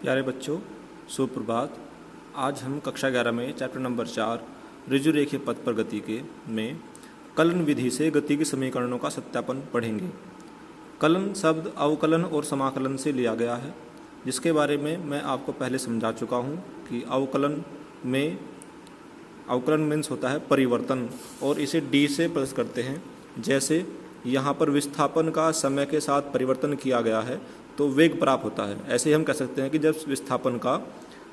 प्यारे बच्चों, सुप्रभात। आज हम कक्षा 11 में चैप्टर नंबर 4 ऋजु रेखीय पथ पर गति के में कलन विधि से गति के समीकरणों का सत्यापन पढ़ेंगे। कलन शब्द अवकलन और समाकलन से लिया गया है, जिसके बारे में मैं आपको पहले समझा चुका हूँ कि अवकलन मीन्स होता है परिवर्तन, और इसे डी से प्रस्तुत करते हैं। जैसे यहाँ पर विस्थापन का समय के साथ परिवर्तन किया गया है तो वेग प्राप्त होता है। ऐसे ही हम कह सकते हैं कि जब विस्थापन का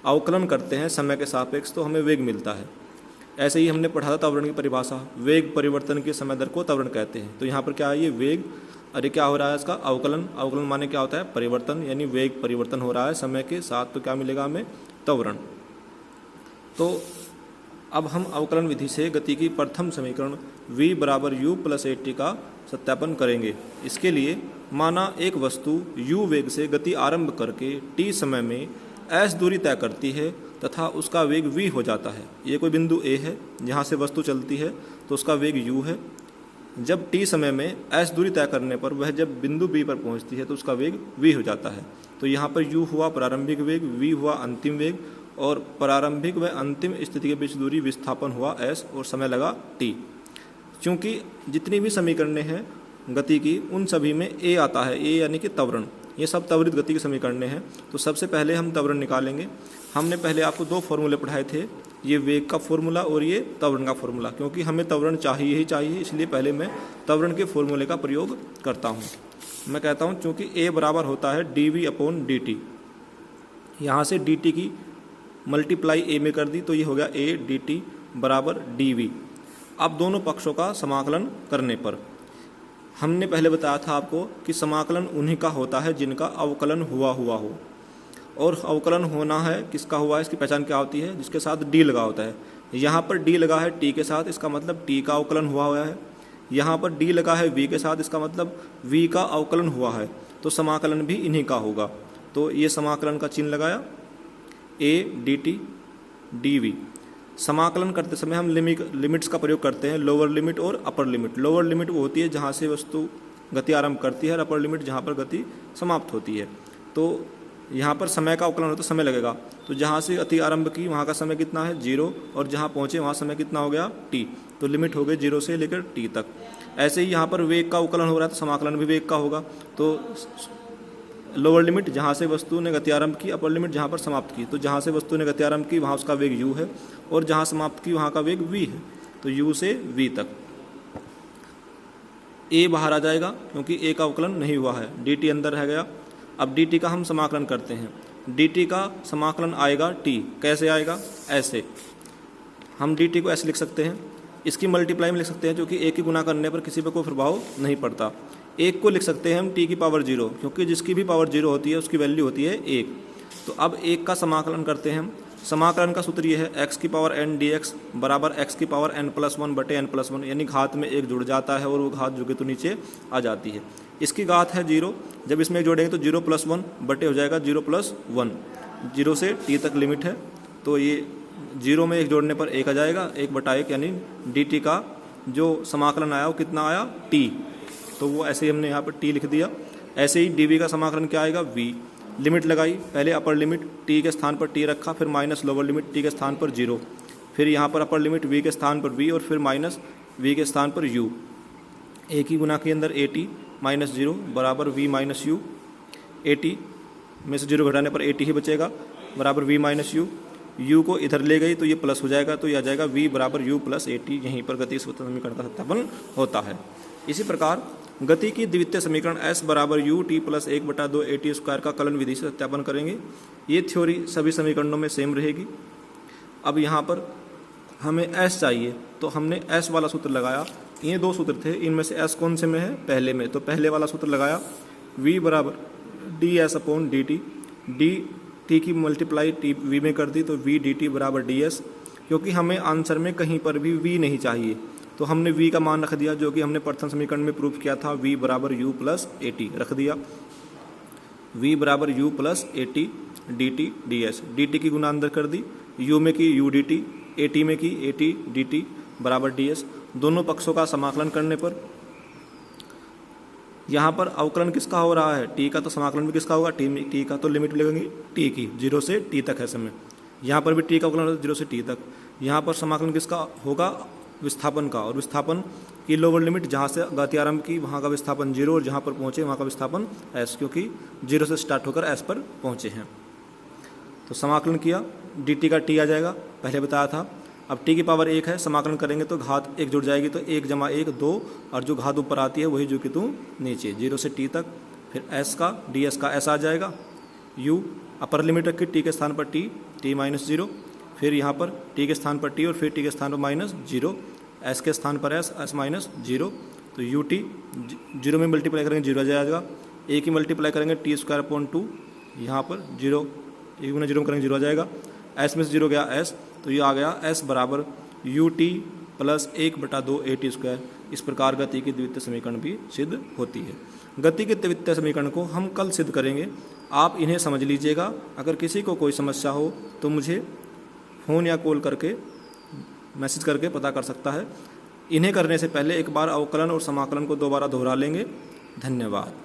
अवकलन करते हैं समय के सापेक्ष तो हमें वेग मिलता है। ऐसे ही हमने पढ़ा था त्वरण की परिभाषा, वेग परिवर्तन के समय दर को त्वरण कहते हैं। तो यहाँ पर क्या है, ये वेग, अरे क्या हो रहा है इसका अवकलन। अवकलन माने क्या होता है, परिवर्तन, यानी वेग परिवर्तन हो रहा है समय के साथ, तो क्या मिलेगा हमें, त्वरण। तो अब हम अवकलन विधि से गति की प्रथम समीकरण v बराबर u प्लस at का सत्यापन करेंगे। इसके लिए माना एक वस्तु u वेग से गति आरंभ करके t समय में s दूरी तय करती है तथा उसका वेग v हो जाता है। ये कोई बिंदु a है जहाँ से वस्तु चलती है, तो उसका वेग u है। जब t समय में s दूरी तय करने पर वह जब बिंदु b पर पहुँचती है तो उसका वेग v हो जाता है। तो यहाँ पर u हुआ प्रारंभिक वेग, v हुआ अंतिम वेग, और प्रारंभिक व अंतिम स्थिति के बीच दूरी विस्थापन हुआ s और समय लगा t। चूँकि जितनी भी समीकरणें हैं गति की उन सभी में a आता है, a यानी कि त्वरण। ये सब त्वरित गति के समीकरणें हैं। तो सबसे पहले हम त्वरण निकालेंगे। हमने पहले आपको दो फॉर्मूले पढ़ाए थे, ये वेग का फॉर्मूला और ये त्वरण का फॉर्मूला। क्योंकि हमें त्वरण चाहिए ही चाहिए, इसलिए पहले मैं त्वरण के फॉर्मूले का प्रयोग करता हूँ। मैं कहता हूँ चूँकि a बराबर होता है dv/dt, यहाँ से dt की मल्टीप्लाई a में कर दी तो ये हो गया a dt बराबर dv। अब दोनों पक्षों का समाकलन करने पर हमने पहले बताया था आपको कि समाकलन उन्हीं का होता है जिनका अवकलन हुआ हो। और अवकलन होना है किसका हुआ है, इसकी पहचान क्या होती है, जिसके साथ d लगा होता है। यहाँ पर d लगा है t के साथ, इसका मतलब t का अवकलन हुआ है। यहाँ पर d लगा है v के साथ, इसका मतलब v का अवकलन हुआ है। तो समाकलन भी इन्हीं का होगा। तो ये समाकलन का चिन्ह लगाया, a dt dv। समाकलन करते समय हम लिमिट्स का प्रयोग करते हैं, लोअर लिमिट और अपर लिमिट। लोअर लिमिट वो होती है जहाँ से वस्तु गति आरंभ करती है, और अपर लिमिट जहाँ पर गति समाप्त होती है। तो यहाँ पर समय का अवकलन हो तो समय लगेगा। तो जहाँ से गति आरंभ की वहाँ का समय कितना है, 0, और जहाँ पहुँचे वहाँ समय कितना हो गया, t। तो लिमिट हो गई 0 से लेकर t तक। ऐसे ही यहाँ पर वेग का अवकलन हो रहा है तो समाकलन भी वेग का होगा। तो लोअर लिमिट जहाँ से वस्तु ने गति आरंभ की, अपर लिमिट जहाँ पर समाप्त की। तो जहाँ से वस्तु ने गति आरंभ की वहाँ उसका वेग u है, और जहाँ समाप्त की वहाँ का वेग v है। तो u से v तक a बाहर आ जाएगा क्योंकि a का अवकलन नहीं हुआ है, dt अंदर रह गया। अब dt का हम समाकलन करते हैं। dt का समाकलन आएगा t। कैसे आएगा, ऐसे हम dt को ऐसे लिख सकते हैं, इसकी मल्टीप्लाई में लिख सकते हैं क्योंकि a की गुना करने पर किसी पर कोई प्रभाव नहीं पड़ता। एक को लिख सकते हैं हम t की पावर 0, क्योंकि जिसकी भी पावर 0 होती है उसकी वैल्यू होती है 1। तो अब 1 का समाकलन करते हैं हम। समाकलन का सूत्र ये है, x की पावर n dx बराबर x की पावर n+1 बटे n+1, यानी घात में 1 जुड़ जाता है और वो घात जुड़े तो नीचे आ जाती है। इसकी घात है 0, जब इसमें एक जोड़ेंगे तो 0+1 बटे हो जाएगा 0+1। 0 से t तक लिमिट है, तो ये 0 में 1 जोड़ने पर 1 आ जाएगा, 1/1, यानी dt का जो समाकलन आया वो कितना आया, t। तो वो ऐसे ही हमने यहाँ पर t लिख दिया। ऐसे ही dv का समाकलन क्या आएगा, v। लिमिट लगाई, पहले अपर लिमिट t के स्थान पर t रखा, फिर माइनस लोअर लिमिट t के स्थान पर 0, फिर यहाँ पर अपर लिमिट v के स्थान पर v, और फिर माइनस v के स्थान पर u। a की गुना के अंदर at माइनस 0 बराबर v माइनस u। at में से 0 घटाने पर at ही बचेगा बराबर v माइनस u। u को इधर ले गई तो ये प्लस हो जाएगा, तो ये आ जाएगा v बराबर u प्लस at। यहीं पर गति समीकरण का सत्यापन होता है। इसी प्रकार गति की द्वितीय समीकरण s बराबर u t plus 1/2 at square का कलन विधि से सत्यापन करेंगे। ये थ्योरी सभी समीकरणों में सेम रहेगी। अब यहाँ पर हमें s चाहिए, तो हमने s वाला सूत्र लगाया। ये दो सूत्र थे, इनमें से s कौन से में है, पहले में। तो पहले वाला सूत्र लगाया, v बराबर ds/dt, t की मल्टीप्लाई t v में कर दी तो v dt बराबर ds। क्योंकि हमें आंसर में कहीं पर भी v नहीं चाहिए तो हमने v का मान रख दिया, जो कि हमने प्रथम समीकरण में प्रूफ किया था, v बराबर u प्लस at रख दिया। v बराबर u plus at dt ds। dt की गुना अंदर कर दी, u में की u dt, at में की at dt बराबर ds। दोनों पक्षों का समाकलन करने पर यहाँ पर अवकलन किसका हो रहा है, टी का, तो समाकलन भी किसका होगा, टी का, तो लिमिट लगेंगी टी की, 0 से टी तक है समय। यहाँ पर भी टी का अवकलन होगा 0 से टी तक। यहाँ पर समाकलन किसका होगा, विस्थापन का, और विस्थापन की लोअर लिमिट जहाँ से गति आरंभ की वहाँ का विस्थापन 0 और जहाँ पर पहुँचे वहाँ का विस्थापन s, क्योंकि 0 से स्टार्ट होकर s पर पहुँचे हैं। तो समाकलन किया, dt का t आ जाएगा, पहले बताया था। अब t की पावर 1 है, समाकलन करेंगे तो घात 1 जुड़ जाएगी, तो 1 जमा 1 2, और जो घात ऊपर आती है वही जो कि तू नीचे, 0 से t तक। फिर s का ds का s आ जाएगा, u अपर लिमिट रखी t के स्थान पर t माइनस 0, फिर यहाँ पर t के स्थान पर t और फिर t के स्थान पर माइनस 0, s के स्थान पर s माइनस 0, तो u t 0 में मल्टीप्लाई करेंगे 0 आ जाएगा, a की मल्टीप्लाई करेंगे t²/2, यहाँ पर 0 1 गुना 0 में करेंगे 0 आ जाएगा, s में से 0 गया s, तो ये आ गया s बराबर ut प्लस 1/2 at²। इस प्रकार गति की द्वितीय समीकरण भी सिद्ध होती है। गति के द्वितीय समीकरण को हम कल सिद्ध करेंगे, आप इन्हें समझ लीजिएगा। अगर किसी को कोई समस्या हो तो मुझे फ़ोन या कॉल करके मैसेज करके पता कर सकता है। इन्हें करने से पहले एक बार अवकलन और समाकलन को दोबारा दोहरा लेंगे। धन्यवाद।